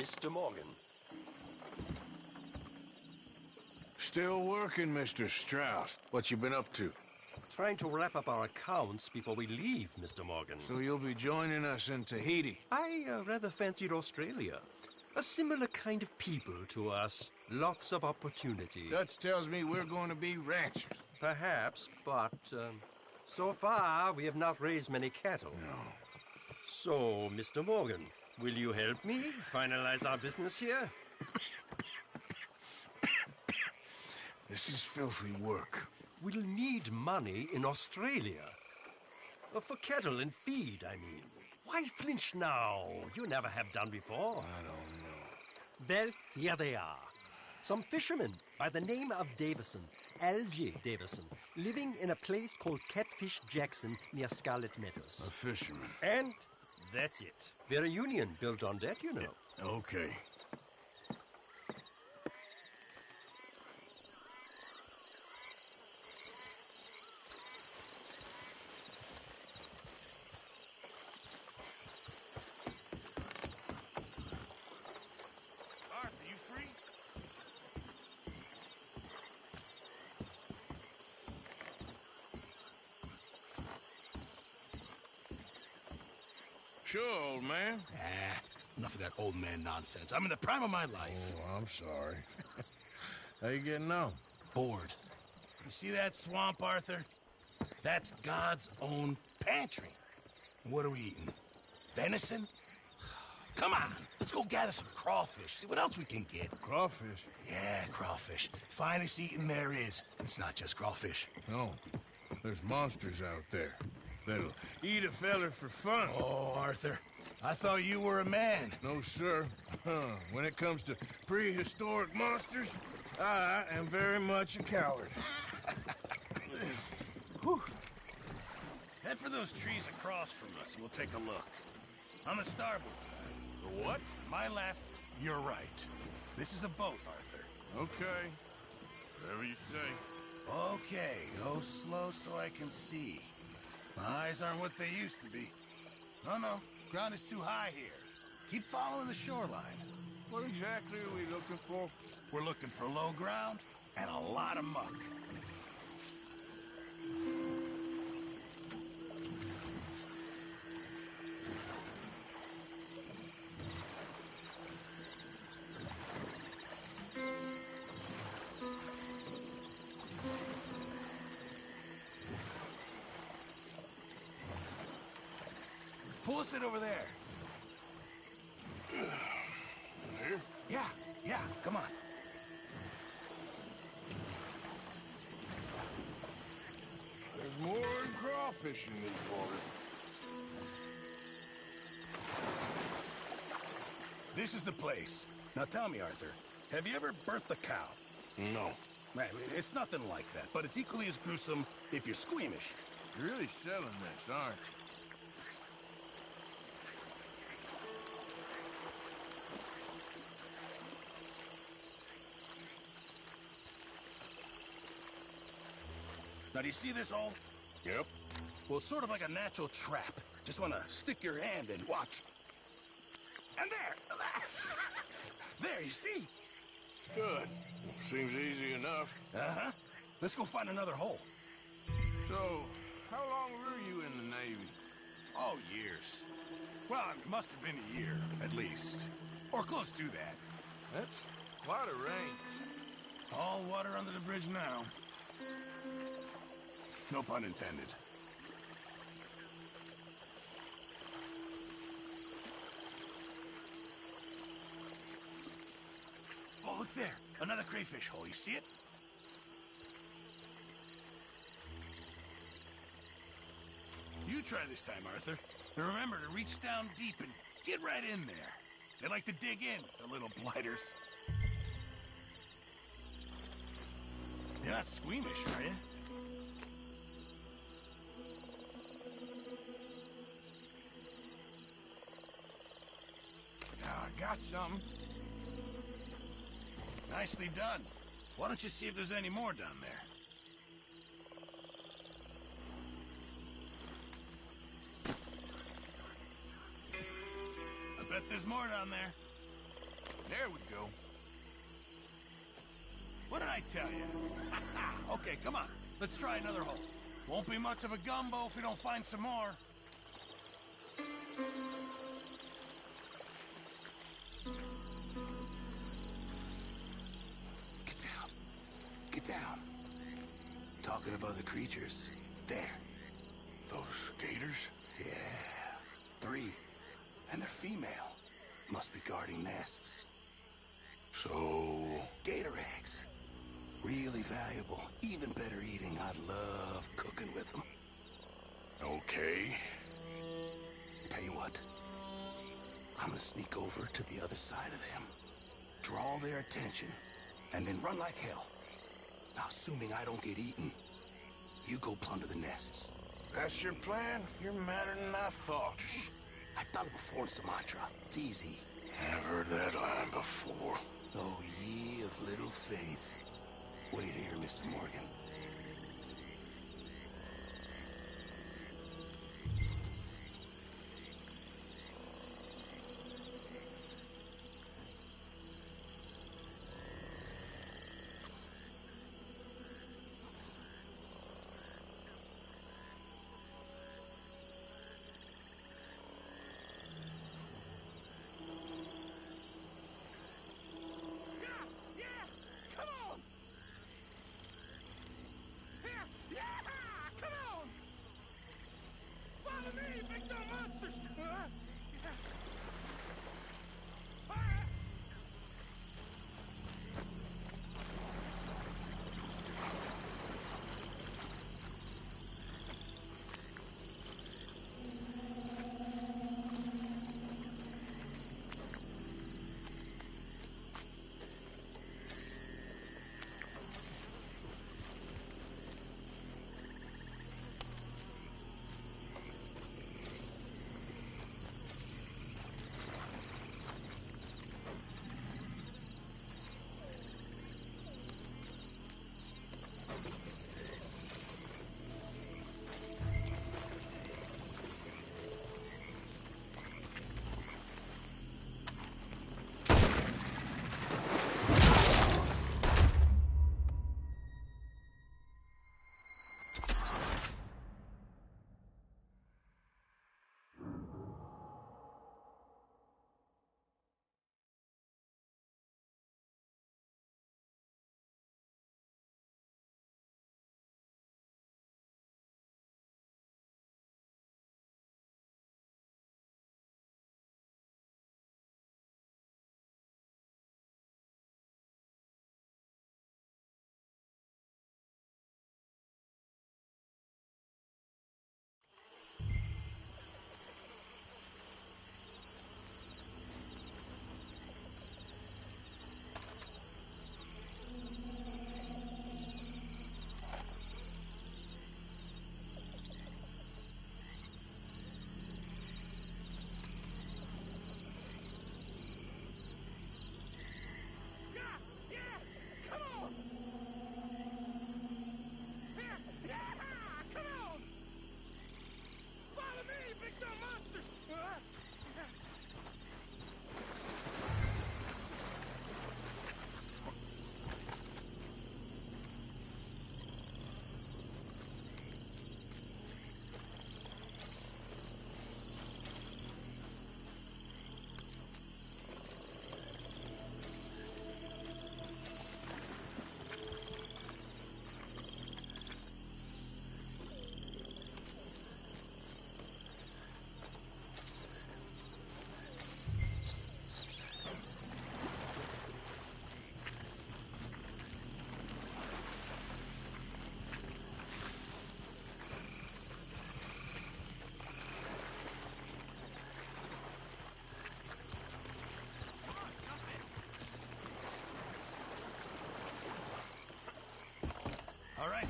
Mr. Morgan. Still working, Mr. Strauss. What you been up to? Trying to wrap up our accounts before we leave, Mr. Morgan. So you'll be joining us in Tahiti? I rather fancied Australia. A similar kind of people to us. Lots of opportunity. Dutch tells me we're going to be ranchers. Perhaps, but so far we have not raised many cattle. No. So, Mr. Morgan, will you help me finalize our business here? This is filthy work. We'll need money in Australia. For cattle and feed, I mean. Why flinch now? You never have done before. I don't know. Well, here they are. Some fishermen by the name of Davison, L.J. Davison, living in a place called Catfish Jackson near Scarlet Meadows. A fisherman. And that's it. We're a union built on that, you know. Okay. Sure, old man. Enough of that old man nonsense. I'm in the prime of my life. Oh, I'm sorry. How you getting on? Bored. You see that swamp, Arthur? That's God's own pantry. What are we eating? Venison? Come on, let's go gather some crawfish. See what else we can get. Crawfish? Yeah, crawfish. Finest eating there is. It's not just crawfish. No. There's monsters out there that'll eat a feller for fun. Oh, Arthur, I thought you were a man. No, sir. When it comes to prehistoric monsters, I am very much a coward. Head for those trees across from us, and we'll take a look. On the starboard side. The what? My left, your right. This is a boat, Arthur. Okay. Whatever you say. Okay, go slow so I can see. My eyes aren't what they used to be. No, ground is too high here. Keep following the shoreline. What exactly are we looking for? We're looking for low ground and a lot of muck. Pull us in over there. Here? Yeah, come on. There's more than crawfish in these waters. This is the place. Now tell me, Arthur, have you ever birthed a cow? No. Man, it's nothing like that, but it's equally as gruesome if you're squeamish. You're really selling this, aren't you? Now, do you see this hole? Yep. Well, it's sort of like a natural trap. Just want to stick your hand in. Watch. And there! There, you see? Good. Seems easy enough. Uh-huh. Let's go find another hole. So, how long were you in the Navy? Oh, years. Well, it must have been a year, at least. Or close to that. That's quite a range. All water under the bridge now. No pun intended. Oh, look there. Another crayfish hole. You see it? You try this time, Arthur. And remember to reach down deep and get right in there. They like to dig in, the little blighters. You're not squeamish, are you? I got something. Nicely done. Why don't you see if there's any more down there? I bet there's more down there. There we go. What did I tell you? Okay, come on. Let's try another hole. Won't be much of a gumbo if we don't find some more. Get down. Get down. Talking of other creatures. There. Those gators? Yeah. 3. And they're female. Must be guarding nests. So... Gator eggs. Really valuable. Even better eating. I love cooking with them. Okay. Tell you what. I'm gonna sneak over to the other side of them. Draw their attention. And then run like hell. Now, assuming I don't get eaten, you go plunder the nests. That's your plan? You're madder than I thought. Shh. I've done it before in Sumatra. It's easy. I've heard that line before. Oh, ye of little faith. Wait here, Mr. Morgan.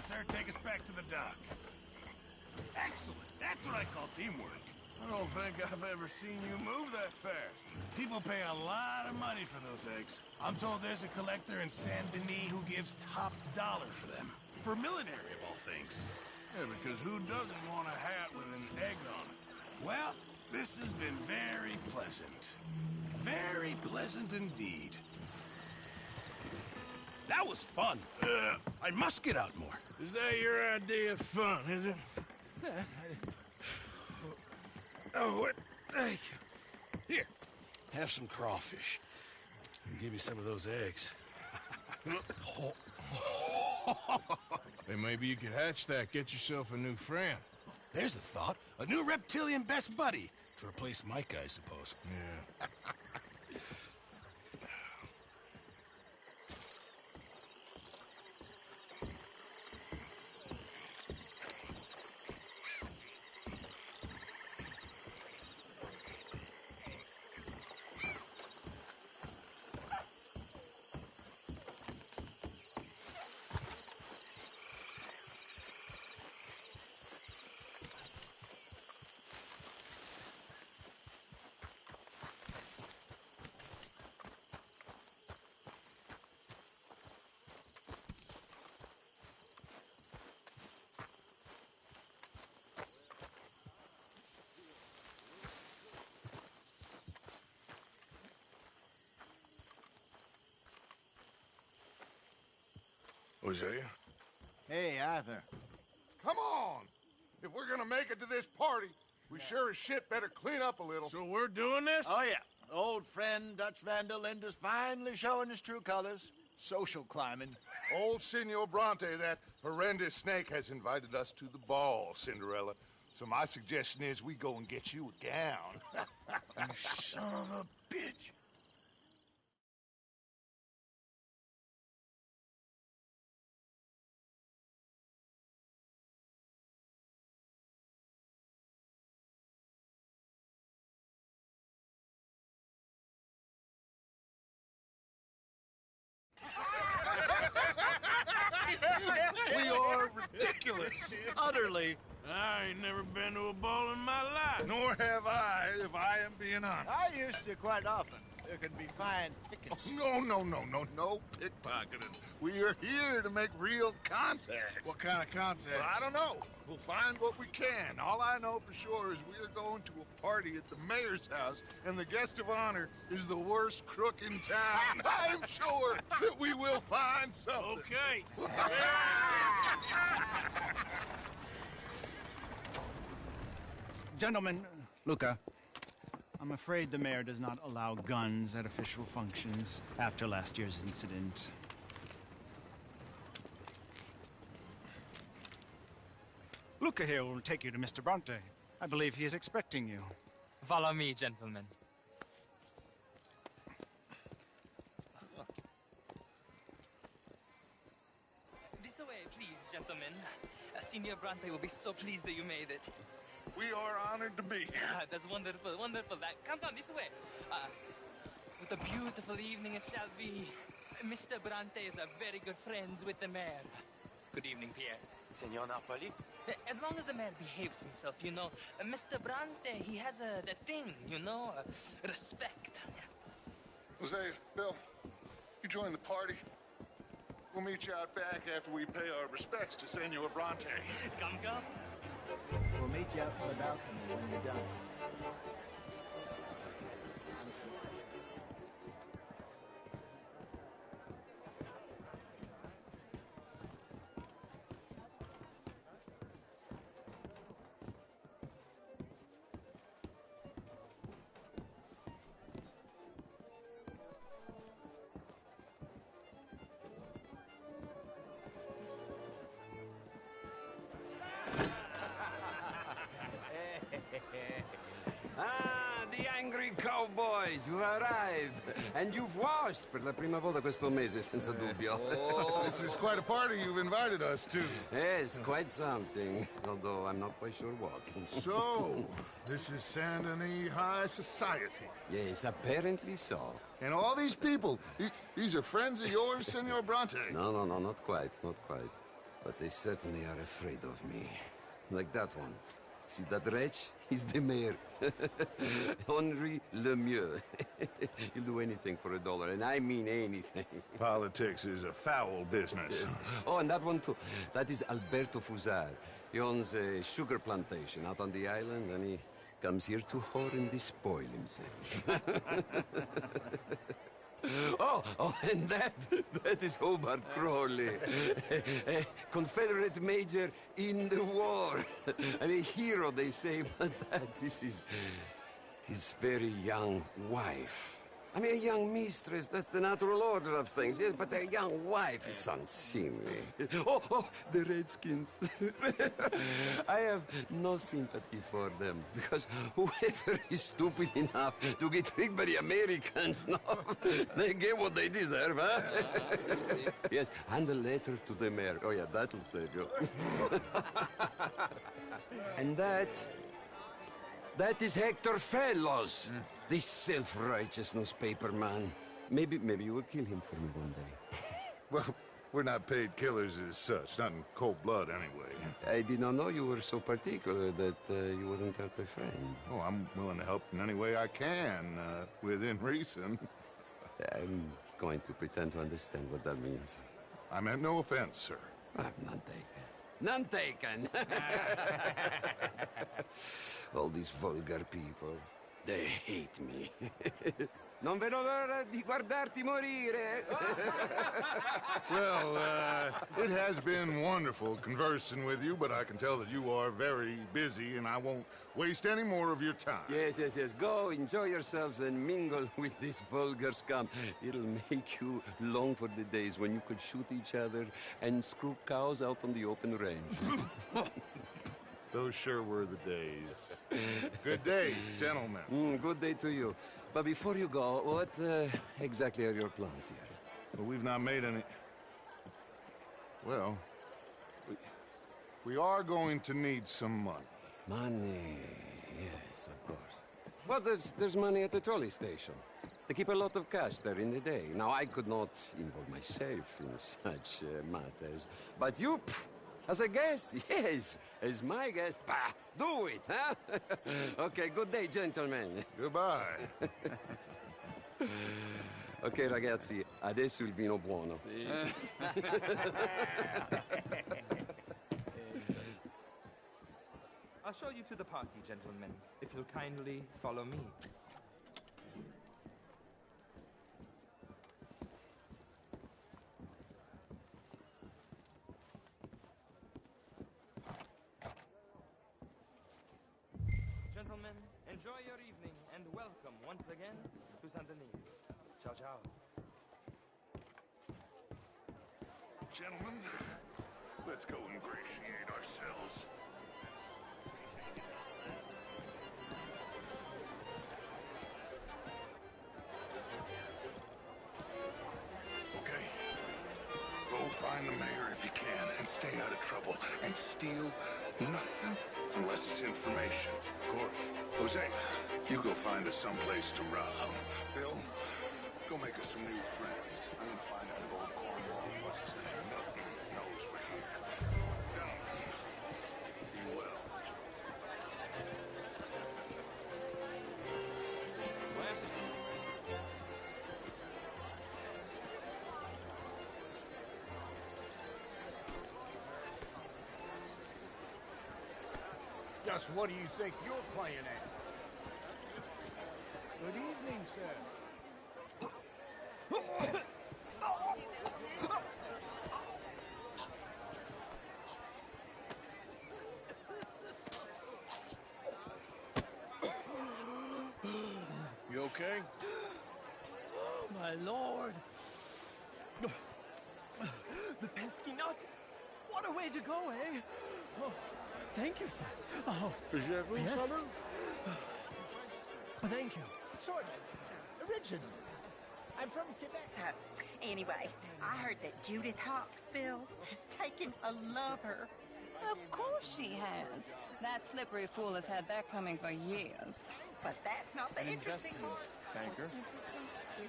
Sir, take us back to the dock. Excellent. That's what I call teamwork. I don't think I've ever seen you move that fast. People pay a lot of money for those eggs. I'm told there's a collector in Saint Denis who gives top dollar for them. For military, of all things. Yeah, because who doesn't want a hat with an egg on it? Well, this has been very pleasant. Very pleasant indeed. That was fun. I must get out more. Is that your idea of fun, is it? Oh, what? Thank you. Here, have some crawfish. And give me some of those eggs. Hey, maybe you could hatch that, get yourself a new friend. There's a thought. A new reptilian best buddy. To replace Mike, I suppose. Yeah. Was that you? Hey, Arthur. Come on! If we're gonna make it to this party, we sure as shit better clean up a little. So we're doing this? Oh, yeah. Old friend Dutch Van der Linde's finally showing his true colors. Social climbing. Old Senor Bronte, that horrendous snake, has invited us to the ball, Cinderella. So my suggestion is we go and get you a gown. You son of a bitch. We are ridiculous. Utterly. I ain't never been to a ball in my life. Nor have I, if I am being honest. I used to quite often. There can be fine pickings. No pickpocketing. We are here to make real contact. What kind of contact? Well, I don't know. We'll find what we can. All I know for sure is we are going to a party at the mayor's house, and the guest of honor is the worst crook in town. I'm sure that we will find something. Okay. Gentlemen, Luca, I'm afraid the mayor does not allow guns at official functions after last year's incident. Luca here will take you to Mr. Bronte. I believe he is expecting you. Follow me, gentlemen. This way, please, gentlemen. Senior Bronte will be so pleased that you made it. We are honored to be here. That's wonderful, wonderful. Come this way. What a beautiful evening it shall be. Mr. Bronte is very good friends with the mayor. Good evening, Pierre. Senor Napoli? As long as the mayor behaves himself, you know. Mr. Bronte, he has that thing, you know, respect. Jose, Bill, you join the party. We'll meet you out back after we pay our respects to Senor Bronte. Come. We'll meet you out from the balcony when you're done. Ah, the angry cowboys, you arrived. And you've washed per la prima volta questo mese, senza dubbio. This is quite a party you've invited us to. Yes, quite something. Although I'm not quite sure what. So, this is Saint Denis High Society. Yes, apparently so. And all these people, these are friends of yours, Senor Bronte? No, not quite, not quite. But they certainly are afraid of me. Like that one. See that wretch? He's the mayor. Henri Lemieux. He'll do anything for $1, and I mean anything. Politics is a foul business. Yes. Oh, and that one too. That is Alberto Fusar. He owns a sugar plantation out on the island, and comes here to whore and despoil himself. Oh, and that is Hobart Crawley, a Confederate major in the war. I mean, hero, they say, but that is his very young wife. I mean, a young mistress, that's the natural order of things, yes, but a young wife is unseemly. Oh, the Redskins. I have no sympathy for them, because whoever is stupid enough to get tricked by the Americans, no, they get what they deserve, huh? Yes, and a letter to the mayor. Oh, yeah, that'll save you. And that is Hector Fellows. This self-righteous newspaper man. Maybe you will kill him for me one day. Well, we're not paid killers as such, not in cold blood anyway. I did not know you were so particular that you wouldn't help a friend. Oh, I'm willing to help in any way I can, within reason. I'm going to pretend to understand what that means. I meant no offense, sir. None taken. None taken! All these vulgar people. They hate me. Non vedo l'ora di guardarti morire. Well, it has been wonderful conversing with you, but I can tell that you are very busy, and I won't waste any more of your time. Yes. Go, enjoy yourselves, and mingle with this vulgar scum. It'll make you long for the days when you could shoot each other and screw cows out on the open range. Those sure were the days. Good day, gentlemen. Good day to you. But before you go, what exactly are your plans here? Well, we've not made any... Well, we are going to need some money. Money, yes, of course. Well, there's money at the trolley station. They keep a lot of cash there in the day. Now, I could not involve myself in such matters. But you... As a guest, yes. As my guest, bah, do it, huh? Okay, good day, gentlemen. Goodbye. Ok, ragazzi, adesso il vino buono. Sì. I'll show you to the party, gentlemen, if you'll kindly follow me. Gentlemen, enjoy your evening and welcome once again to Saint Denis. Ciao, ciao. Gentlemen, let's go ingratiate ourselves. Okay. Go find the mayor if you can and stay out of trouble. And steal nothing unless it's information. Of course. Jose, you go find us someplace to rob. Bill, go make us some new friends. I'm gonna find out if old Cornwall, what's his name, Milton, knows we're here. Gentlemen, be well. Just what do you think you're playing at? Good evening, sir. You okay? Oh, my lord. The pesky nut. What a way to go, eh? Oh, thank you, sir. Oh, yes. Thank you. Sort of. Original. I'm from Quebec. So, anyway, I heard that Judith Hawksbill has taken a lover. Of course she has. That slippery fool has had that coming for years. But that's not the interesting part. Banker.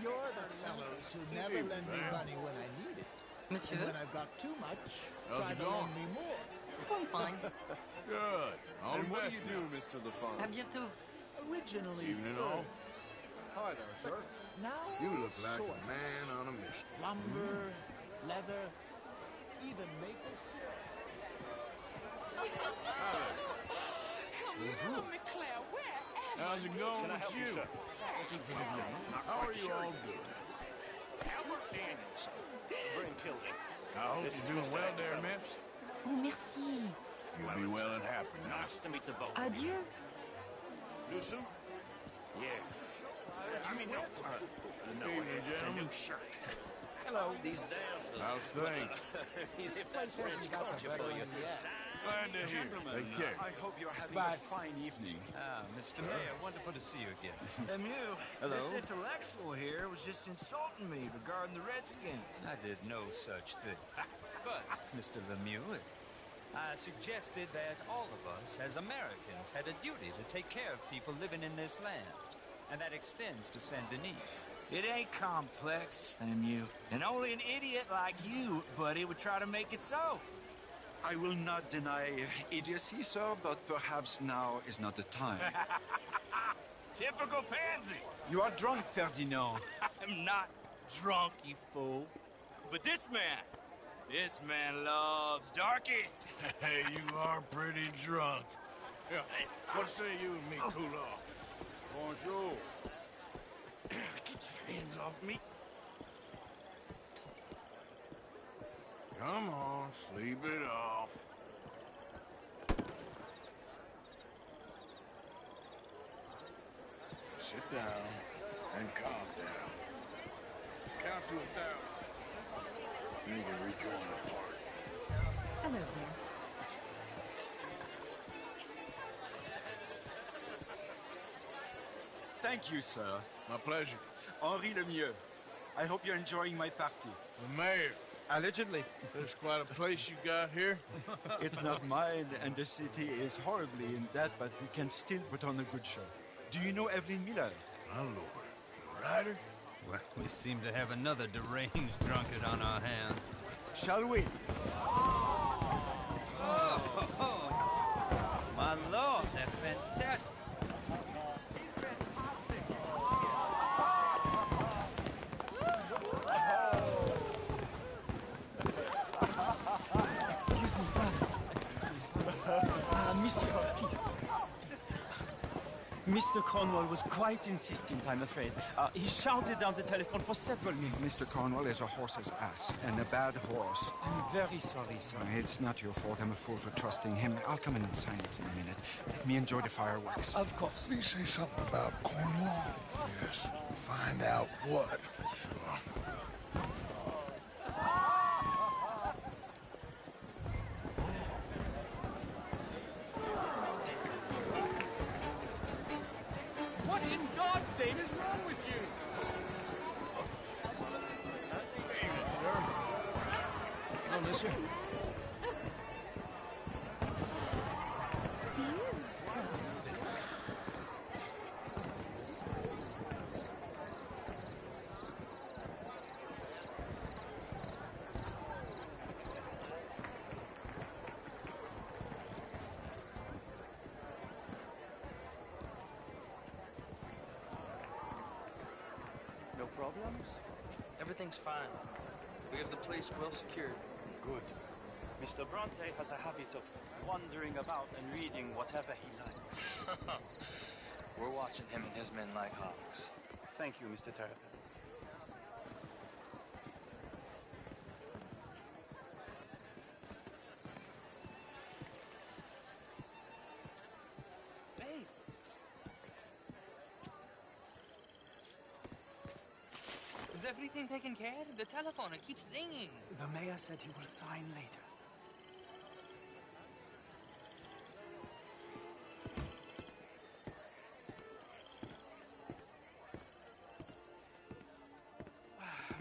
You're the fellows who never lend me money when I need it. Monsieur? And when I've got too much, How's try it to going? lend me more. It's going fine. Good. All And the what do best you do, Mr. LaFont? À bientôt. Originally Evening all. furs. Hi there, sir. Now You look like sorts. a man on a mission. Lumber, leather, even maple syrup. Bonjour. Claire, where How's it going with you? How are you all doing? Albert Daniels. Bring Tilden. I hope you're doing well there, miss. Oh, merci. You'll be well and happy now. Nice to meet the both. Adieu. Lucy? Yeah. I mean, no. Evening, gentlemen. Hello. These damsels. How's things? This place hasn't got the better of you yet. Glad to hear. Take care. I hope you're having Bye. a fine evening. Ah, Mr. Mayor, wonderful to see you again. Lemieux, Hello? this intellectual here was just insulting me regarding the Redskins. I did no such thing. But, Mr. Lemieux, I suggested that all of us, as Americans, had a duty to take care of people living in this land. And that extends to Saint Denis. It ain't complex, Lemieux. And only an idiot like you, buddy, would try to make it so. I will not deny idiocy, sir, but perhaps now is not the time. Typical pansy. You are drunk, Ferdinand. I'm not drunk, you fool. But this man loves darkies. Hey, you are pretty drunk. Yeah, what say you and me cool off? Bonjour. Get your hands off me. Come on, sleep it off. Sit down and calm down. Count to 1,000. And you can rejoin the party. Hello there. Thank you, sir. My pleasure. Henri Lemieux. I hope you're enjoying my party. The mayor. Allegedly. There's quite a place you got here. It's not mine, and the city is horribly in debt, but we can still put on a good show. Do you know Evelyn Miller? My lord. The writer? Well, we seem to have another deranged drunkard on our hands. Shall we? Oh, my lord, they're fantastic. Excuse me, brother. Monsieur, please. Mr. Cornwall was quite insistent, I'm afraid. He shouted down the telephone for several minutes. Mr. Cornwall is a horse's ass, and a bad horse. I'm very sorry, sir. It's not your fault. I'm a fool for trusting him. I'll come in and sign it in a minute. Let me enjoy the fireworks. Of course. Did he say something about Cornwall? Yes. Find out what. Sure. What in God's name is wrong with you? Evening, sir. Oh, monsieur. No problems? Everything's fine. We have the place well secured. Good. Mr. Bronte has a habit of wandering about and reading whatever he likes. We're watching him and his men like hawks. Thank you, Mr. Terrapin. Babe! Is everything taken care of? The telephone, it keeps ringing. The mayor said he will sign later.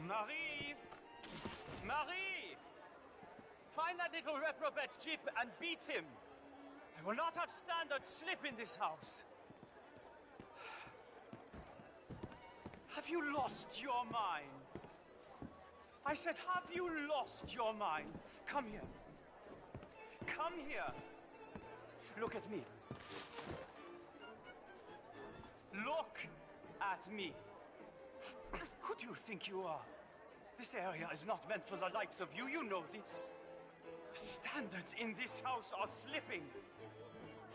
Marie! Marie! Find that little reprobate Chip and beat him. I will not have standard slip in this house. Have you lost your mind? I said, have you lost your mind? Come here. Come here. Look at me. Look at me. Who do you think you are? This area is not meant for the likes of you. You know this. The standards in this house are slipping.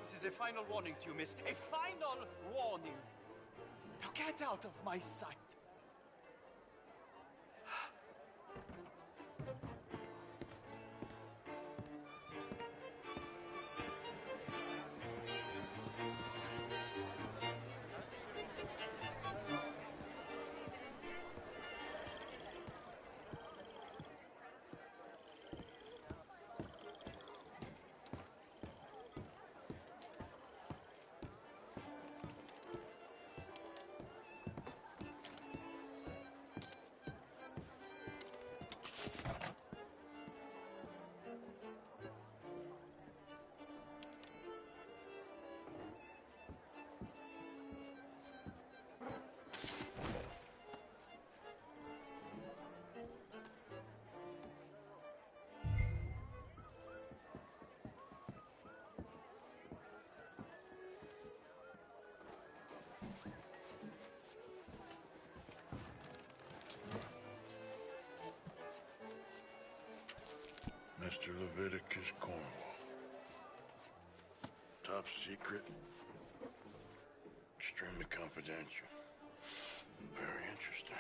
This is a final warning to you, miss. A final warning. Now get out of my sight. Mr. Leviticus Cornwall. Top secret. Extremely confidential. Very interesting.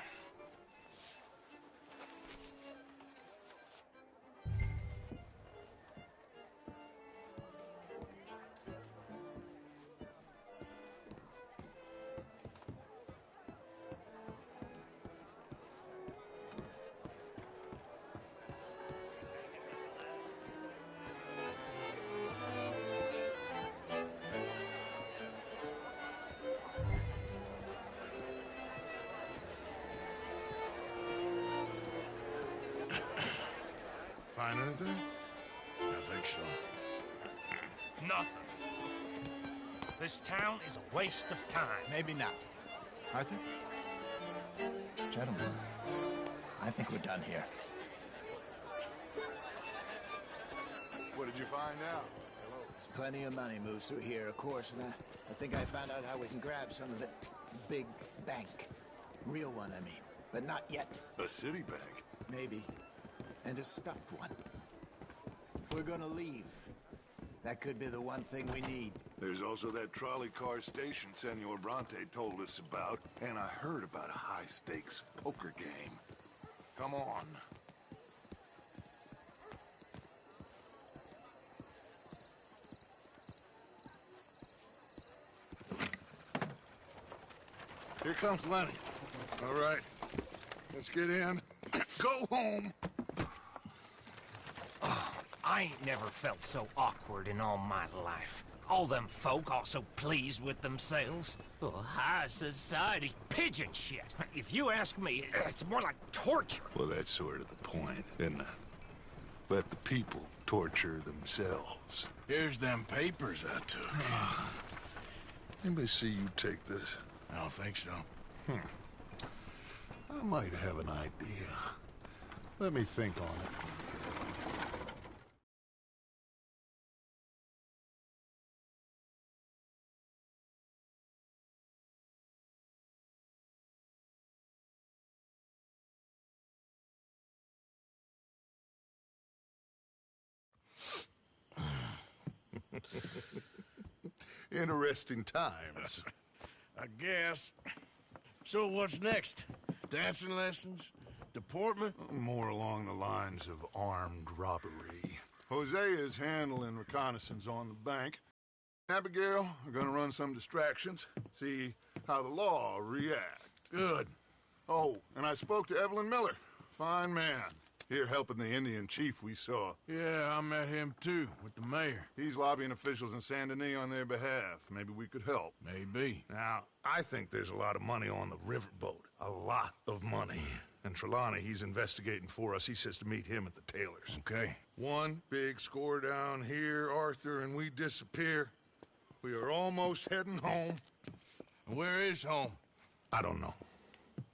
Find anything? I think so. Nothing. This town is a waste of time. Maybe not. Arthur? Gentlemen, I think we're done here. What did you find out? There's plenty of money moves through here, of course, and I think I found out how we can grab some of it. Big bank. Real one, I mean. But not yet. A city bank? Maybe. And a stuffed one. If we're gonna leave, that could be the one thing we need. There's also that trolley car station Senor Bronte told us about, and I heard about a high-stakes poker game. Come on. Here comes Lenny. All right, let's get in. Go home. I ain't never felt so awkward in all my life. All them folk all so pleased with themselves. Oh, high society's pigeon shit. If you ask me, it's more like torture. Well, that's sort of the point, isn't it? Let the people torture themselves. Here's them papers I took. Anybody see you take this? I don't think so. I might have an idea. Let me think on it. Interesting times. I guess. So what's next? Dancing lessons? Deportment? More along the lines of armed robbery. Hosea is handling reconnaissance on the bank. Abigail are gonna run some distractions, see how the law react. Good. Oh, and I spoke to Evelyn Miller. Fine man. Here helping the Indian chief we saw. Yeah, I met him too, with the mayor. He's lobbying officials in Saint Denis on their behalf. Maybe we could help. Maybe. Now, I think there's a lot of money on the riverboat. A lot of money. And Trelawney, he's investigating for us. He says to meet him at the Taylor's. Okay. One big score down here, Arthur, and we disappear. We are almost heading home. Where is home? I don't know.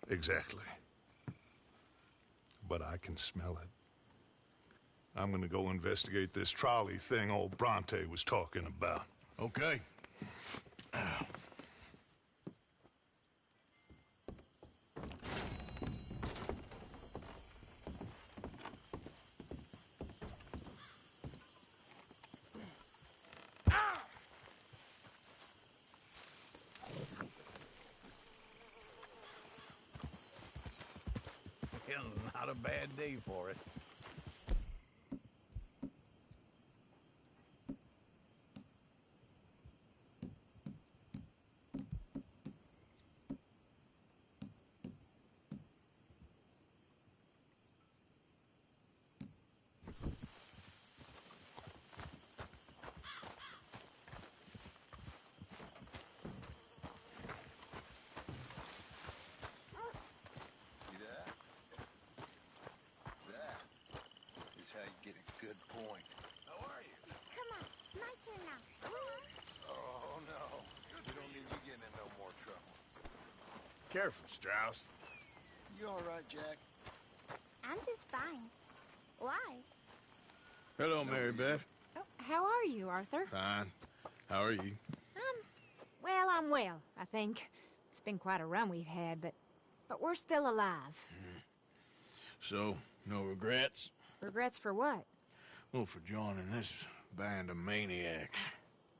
Exactly. But I can smell it. I'm gonna go investigate this trolley thing old Bronte was talking about. Okay. Well, not a bad day for it. How you get a good point. How are you? Come on, my turn now. Oh, no. We don't need you getting in no more trouble. Careful, Strauss. You all right, Jack? I'm just fine. Why? Hello, Mary Beth. Oh, how are you, Arthur? Fine. How are you? Well, I'm well, I think. It's been quite a run we've had, but we're still alive. So, no regrets? Regrets for what? Well, for joining this band of maniacs.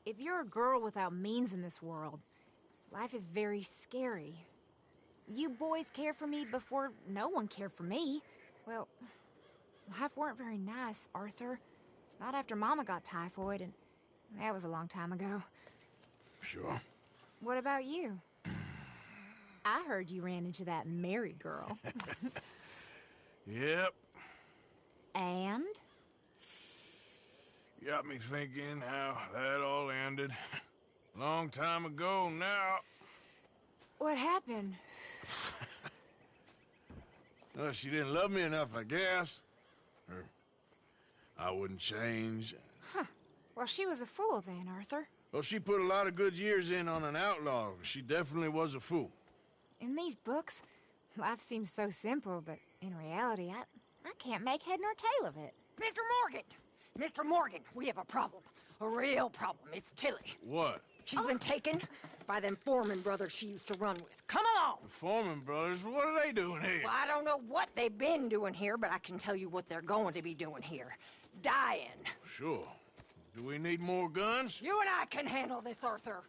If you're a girl without means in this world, life is very scary. You boys cared for me before no one cared for me. Well, life weren't very nice, Arthur. Not after Mama got typhoid, and that was a long time ago. Sure. What about you? I heard you ran into that Mary girl. Yep. And? Got me thinking how that all ended. Long time ago now. What happened? Well, she didn't love me enough, I guess. Or I wouldn't change. Huh. Well, she was a fool then, Arthur. Well, she put a lot of good years in on an outlaw. She definitely was a fool. In these books, life seems so simple, but in reality, I can't make head nor tail of it. Mr. Morgan! Mr. Morgan, we have a problem. A real problem. It's Tilly. What? She's been taken by them Foreman brothers she used to run with. Come along! The Foreman brothers? What are they doing here? Well, I don't know what they've been doing here, but I can tell you what they're going to be doing here. Dying. Sure. Do we need more guns? You and I can handle this, Arthur.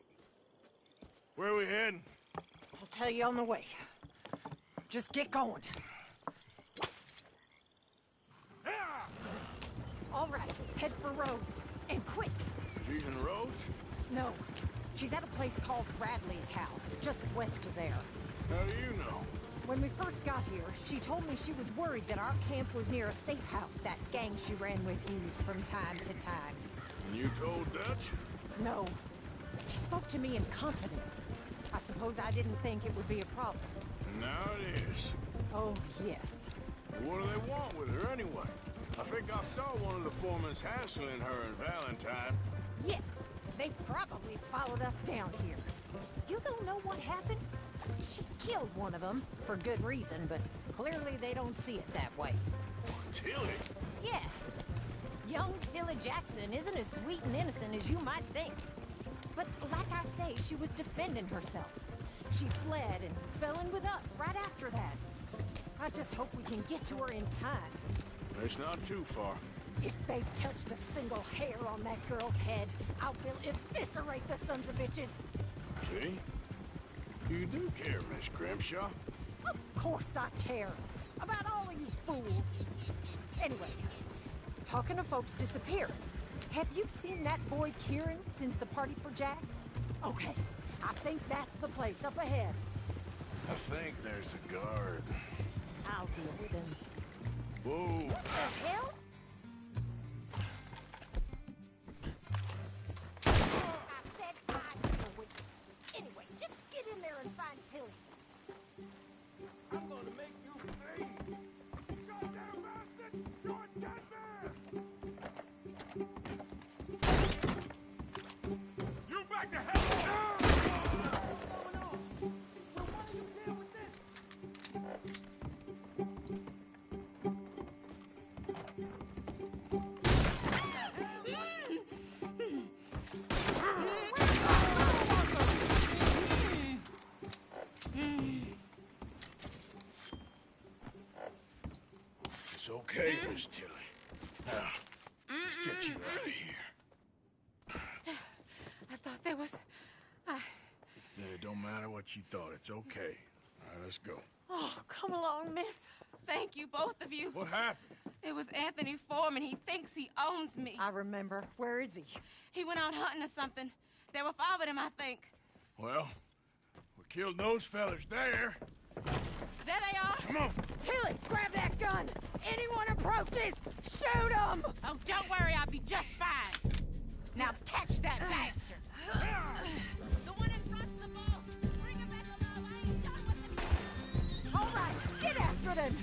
Where are we heading? I'll tell you on the way. Just get going. All right, head for Rhodes. And quick. She's in Rhodes? No. She's at a place called Bradley's house, just west of there. How do you know? When we first got here, she told me she was worried that our camp was near a safe house that gang she ran with used from time to time. And you told Dutch? No. She spoke to me in confidence. I suppose I didn't think it would be a problem. And now it is. Oh, yes. What do they want with her anyway? I think I saw one of the foremans hassling her and Valentine. Yes. They probably followed us down here. You don't know what happened? She killed one of them, for good reason, but clearly they don't see it that way. Tilly? Yes. Young Tilly Jackson isn't as sweet and innocent as you might think. But like I say, she was defending herself. She fled and fell in with us right after that. I just hope we can get to her in time. It's not too far. If they've touched a single hair on that girl's head, I will eviscerate the sons of bitches. See? You do care, Miss Grimshaw. Of course I care. About all of you fools. Anyway, talking of folks disappearing, have you seen that boy Kieran since the party for Jack? Okay, I think that's the place up ahead. I think there's a guard. I'll deal with him. Whoa. What the hell? I said I'd deal with you. Anyway, just get in there and find Tilly. I'm gonna make you pay. You goddamn bastard! You're a dead man! You back to hell! It's okay, Miss Tilly. Now, let's get you out of here. I thought there was... It don't matter what you thought. It's okay. All right, let's go. Oh, come along, miss. Thank you, both of you. What happened? It was Anthony Foreman. He thinks he owns me. I remember. Where is he? He went out hunting or something. There were 5 of them, I think. Well, we killed those fellas there. There they are. Come on. Tilly, grab that gun. Anyone approaches, shoot them. Oh, don't worry. I'll be just fine. Now catch that bastard. The one in front of the boat. Bring him back alive. I ain't done with him. All right, get after them.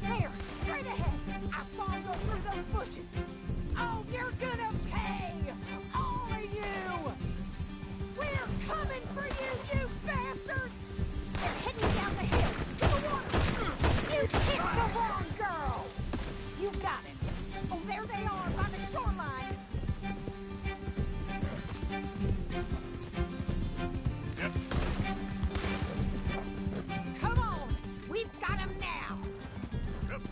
There, straight ahead. I saw him go through those bushes. Oh, you're gonna pay! All of you! We're coming for you, you bastards! They're heading down the hill, to the water! You picked the wrong girl! You got it. Oh, there they are, by the shoreline. Yep. Come on! We've got him now! Yep.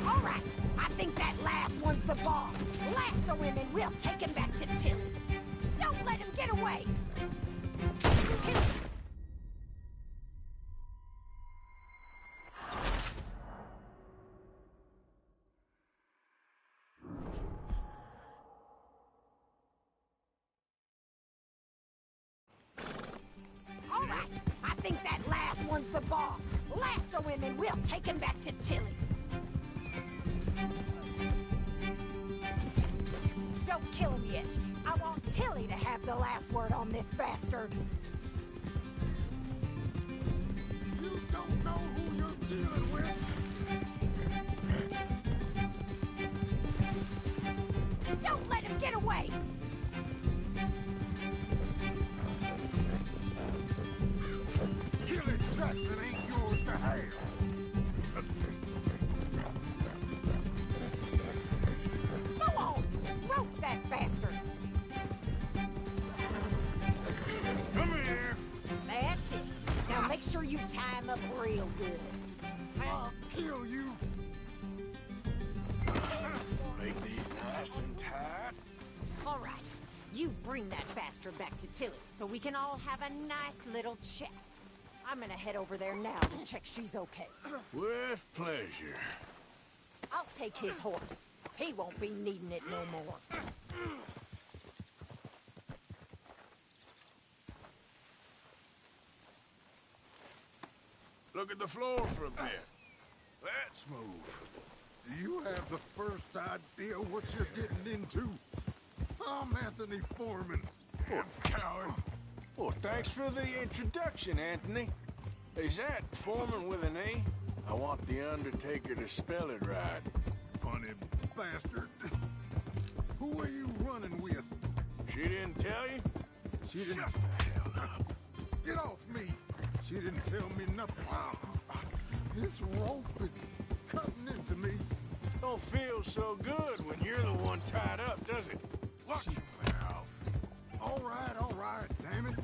All right, I think that last one's the boss. Lasso him and we'll take him back to Tilly. Don't let him get away! Tilly! All right, I think that last one's the boss. Lasso him and we'll take him back to Tilly. Don't kill him yet. I want Tilly to have the last word on this bastard. You don't know who you're dealing with. Don't let him get away! Killing Jackson ain't yours to have. Go on! Rope that bastard! Come here. That's it. Now make sure you tie him up real good. I'll kill you. Make these nice and tight. All right, you bring that bastard back to Tilly so we can all have a nice little chat. I'm gonna head over there now to check she's okay. With pleasure. I'll take his horse. He won't be needing it no more. Look at the floor for a bit. Let's move. Do you have the first idea what you're getting into? I'm Anthony Foreman. Poor coward. Well, thanks for the introduction, Anthony. Is that Foreman with an A? I want the Undertaker to spell it right. Funny bastard. Who are you running with? She didn't tell you? She didn't. Shut the hell up. Get off me. She didn't tell me nothing. This rope is cutting into me. Don't feel so good when you're the one tied up, does it? Watch your mouth. All right, damn it.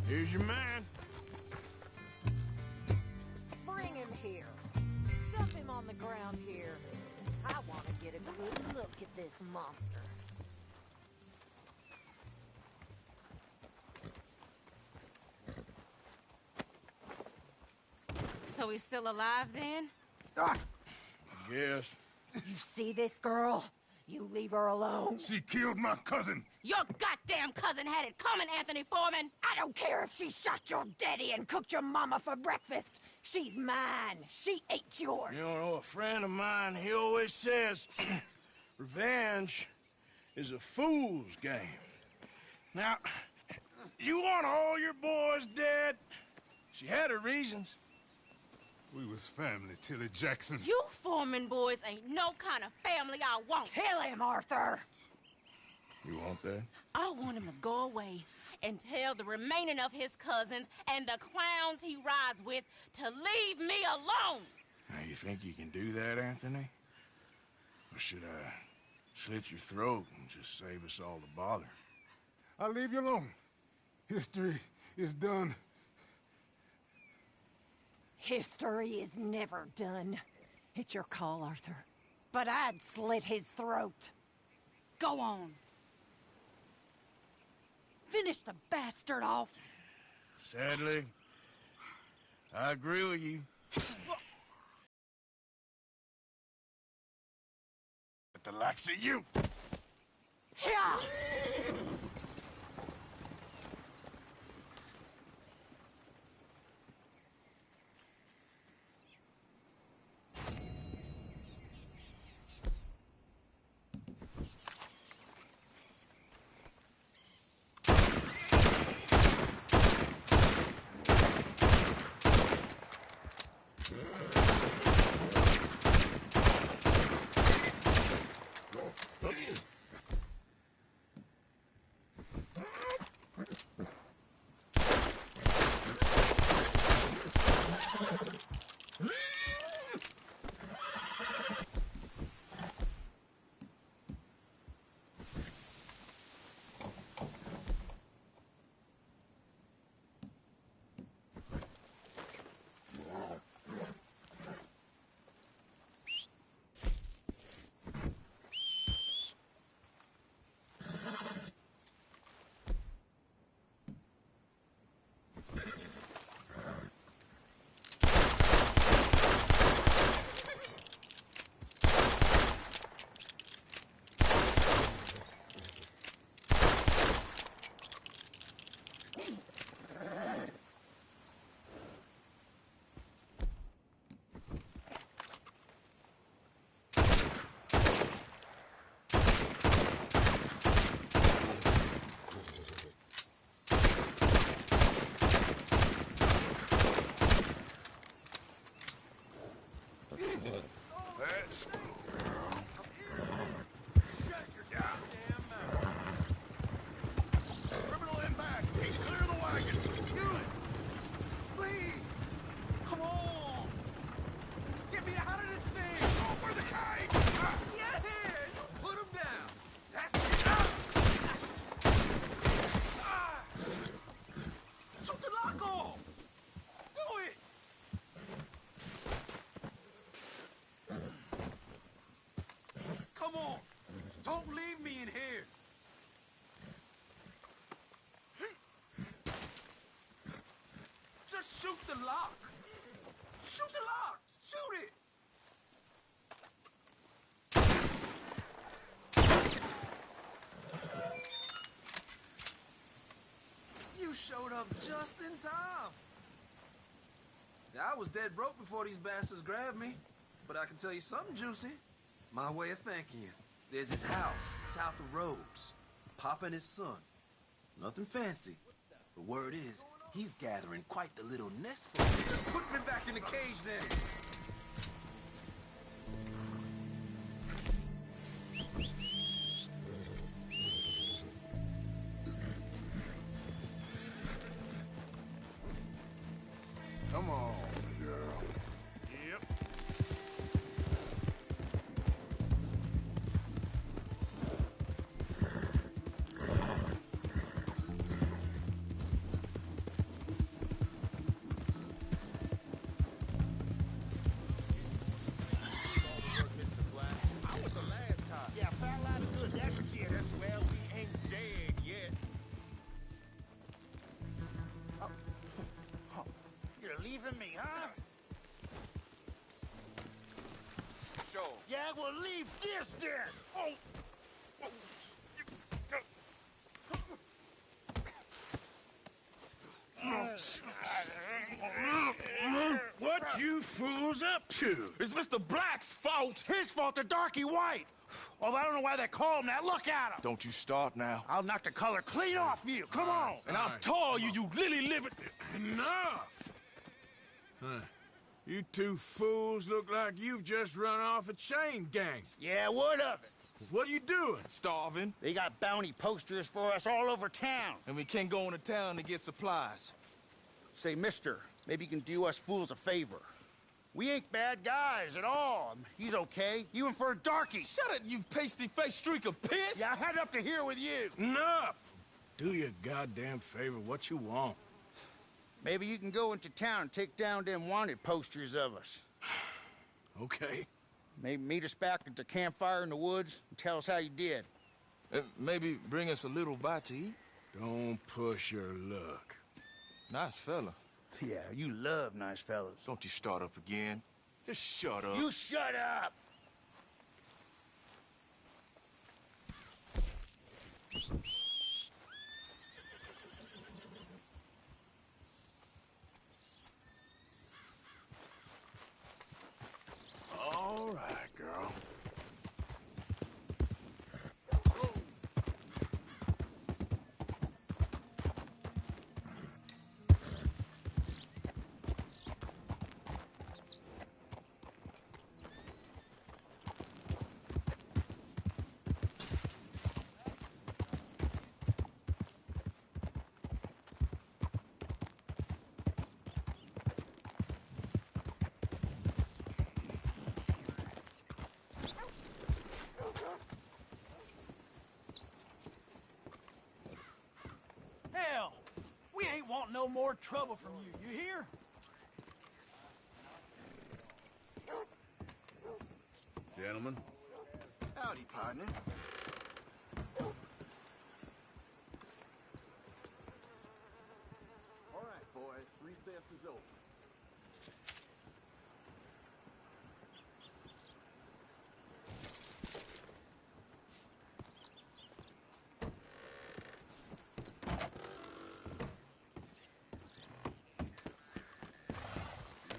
Here's your man. Bring him here. Dump him on the ground here. I want to get a good look at this monster. So he's still alive then? Yes. You see this girl? You leave her alone. She killed my cousin. Your goddamn cousin had it coming, Anthony Foreman! I don't care if she shot your daddy and cooked your mama for breakfast. She's mine. She ate yours. You know, a friend of mine, he always says, revenge is a fool's game. Now, you want all your boys dead? She had her reasons. We was family, Tilly Jackson. You Foreman boys ain't no kind of family I want. Kill him, Arthur! You want that? I want him to go away and tell the remaining of his cousins and the clowns he rides with to leave me alone. Now, you think you can do that, Anthony? Or should I slit your throat and just save us all the bother? I'll leave you alone. History is done. History is never done. It's your call, Arthur. But I'd slit his throat. Go on. Finish the bastard off. Sadly, I agree with you. But the likes of you. Yeah. Let's go, girl. Shut your goddamn mouth. Criminal impact. He's clear of the wagon. Unit. Please. Come on. Get me out of this thing. Go for the kite. Yeah. Put him down. That's it. Shoot the lock off. Do it. Come on. Don't leave me in here. Just shoot the lock. Shoot the lock. Shoot it. You showed up just in time. I was dead broke before these bastards grabbed me. But I can tell you something juicy. My way of thanking you. There's his house, south of Rhodes. Papa and his son. Nothing fancy. The word is, he's gathering quite the little nest for me. Just put me back in the cage then. Come on, girl. Yep. Yeah, found out of good. That's it. Well, we ain't dead yet. You're leaving me, huh? Sure. Yeah, well, leave this then. Oh. What you fools up to? It's Mr. Black's fault. His fault, the darky white. Although I don't know why they call him that. Look at him. Don't you start now. I'll knock the color clean off you. Come on. And I'll tell you, you lily livered. Enough. You two fools look like you've just run off a chain gang. Yeah, what of it? What are you doing? Starving. They got bounty posters for us all over town. And we can't go into town to get supplies. Say, mister, maybe you can do us fools a favor. We ain't bad guys at all. He's okay, even for a darky. Shut it, you pasty-faced streak of piss! Yeah, I had up to here with you. Enough! Do your goddamn favor what you want. Maybe you can go into town and take down them wanted posters of us. Okay. Maybe meet us back at the campfire in the woods and tell us how you did. Maybe bring us a little bite to eat? Don't push your luck. Nice fella. Yeah, you love nice fellas. Don't you start up again. Just shut up. You shut up! All right, girl. Hell, we ain't want no more trouble from you. You hear? Gentlemen. Howdy, partner. All right, boys. Recess is over.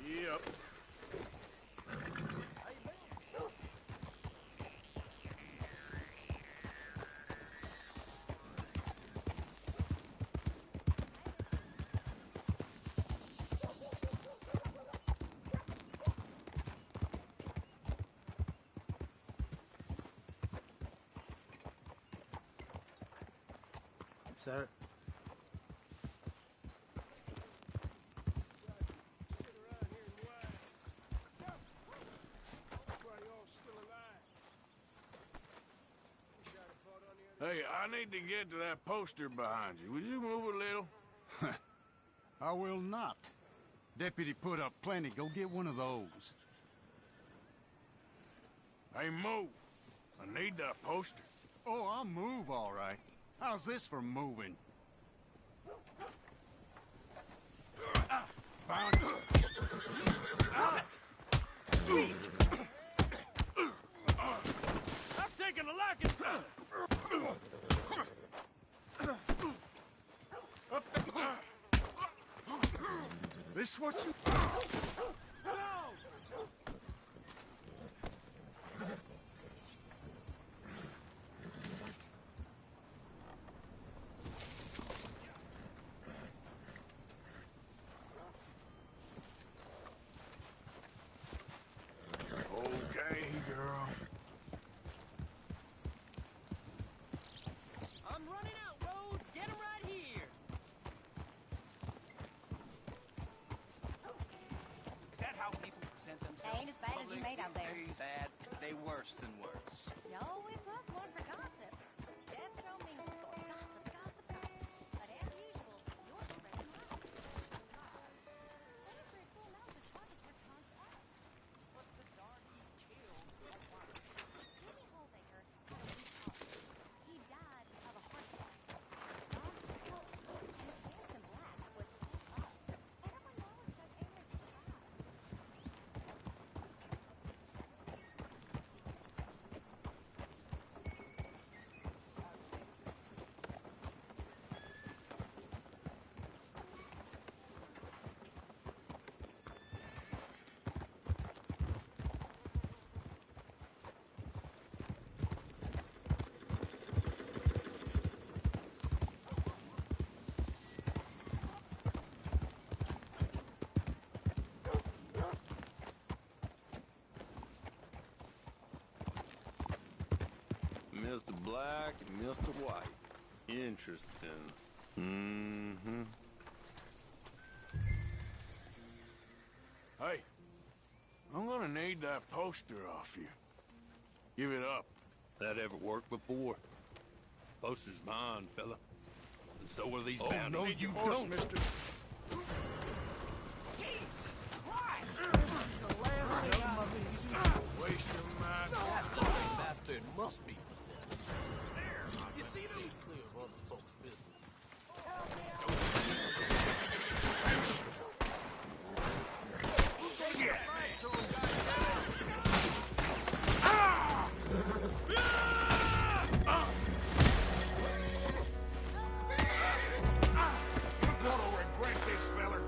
Yep. Sir. Hey, I need to get to that poster behind you. Would you move a little? I will not. Deputy put up plenty. Go get one of those. Hey, move. I need that poster. Oh, I'll move, all right. How's this for moving? Bounty. I've taken a liking. This what you... Okay, girl. I'm running out, Rhodes. Get him right here. Is that how people present themselves? Ain't as bad as you made out there. Bad, they worse than worse. You always was one for gossip. Jeff showed me gossip. But as usual, you're spreading lies. Every fool knows his target's your contact. But the darky killed a wife. Jimmy Holbaker had a weak heart. He died of a heart attack. Well, and Samson Black was his son. Everyone knows Judge Amos survived. Mr. Black and Mr. White. Interesting. Mm-hmm. Hey, I'm gonna need that poster off you. Give it up. That ever worked before? Poster's mine, fella. And so are these Oh, bounties. no, you don't, mister. Wasting my time. That bastard must be possessed. You see them? Clear of other folks' business. Shit! You're gonna regret this, feller.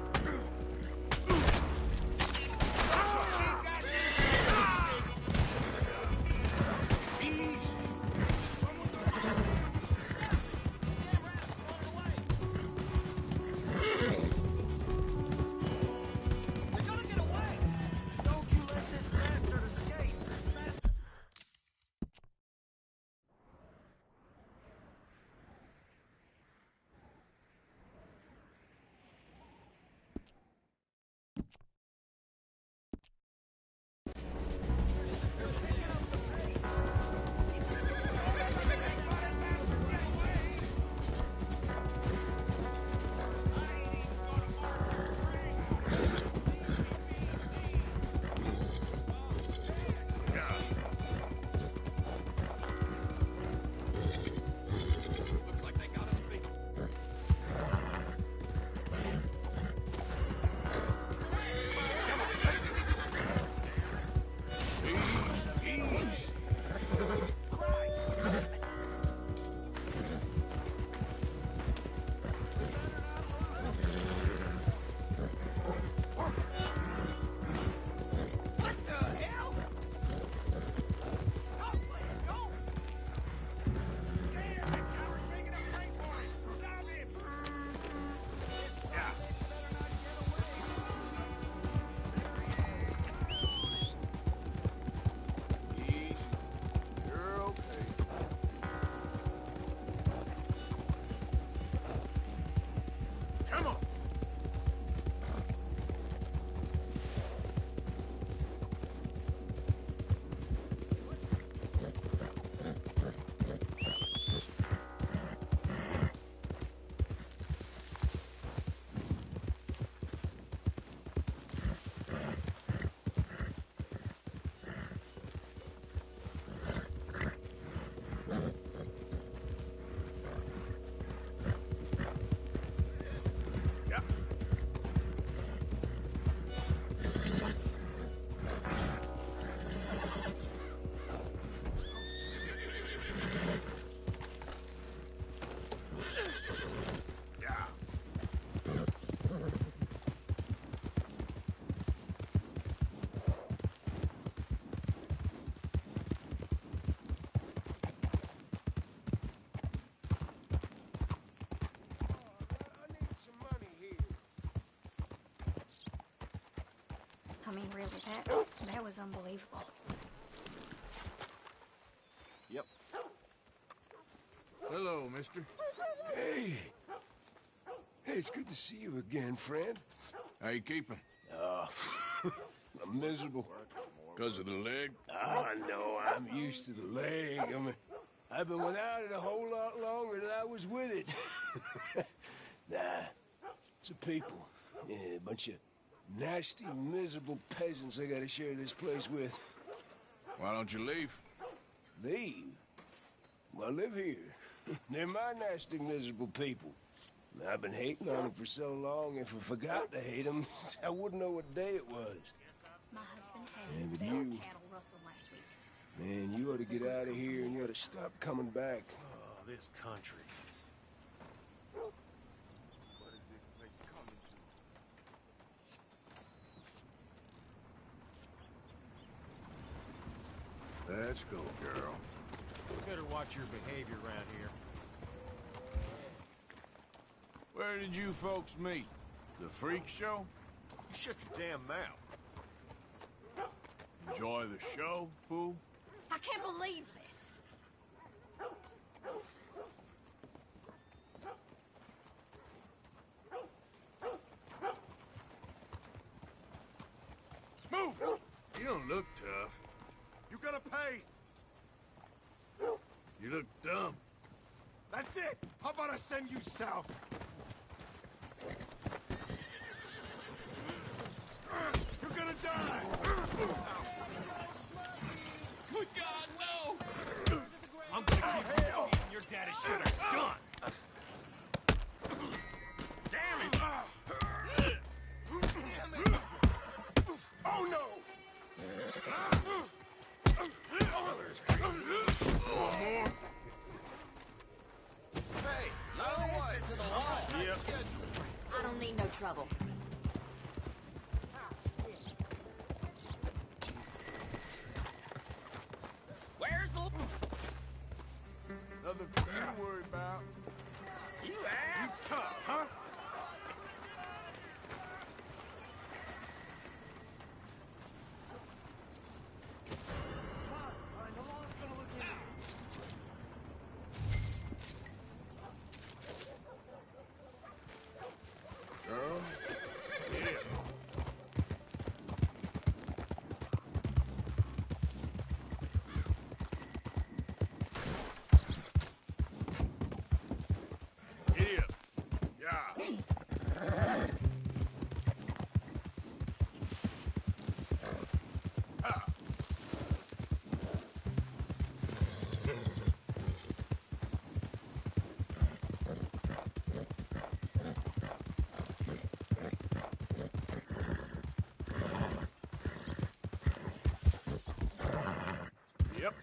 I mean, really, that was unbelievable. Yep. Hello, mister. Hey. Hey, it's good to see you again, friend. How you keeping? I'm miserable. Because of the leg? Ah, no, I'm used to the leg. I mean, I've been without it a whole lot longer than I was with it. Nah, it's a people. Yeah, a bunch of nasty, miserable peasants I gotta share this place with. Why don't you leave? Leave? Well, I live here. They're my nasty, miserable people. I've been hating on them for so long, if I forgot to hate them, I wouldn't know what day it was. My husband had Yeah, his but best you- cattle rustle last week. Man, you ought to get out of here and you ought to stop coming back. Oh, this country. What is this place coming to? Let's go, girl. You better watch your behavior around here. Where did you folks meet? The freak show? You shut your damn mouth. Enjoy the show, fool? I can't believe this. don't look tough. You gotta pay. You look dumb. That's it. How about I send you south? You're gonna die. Good God, no! I'm gonna keep you eating your daddy shitter. Done. Damn it! Oh no! Hey, out of the way! To the wall. Yep. I don't need no trouble. Where's the... Nothing for you to worry about. You ass! You tough, huh? Girl? Yeah. Here. Yeah. Yep.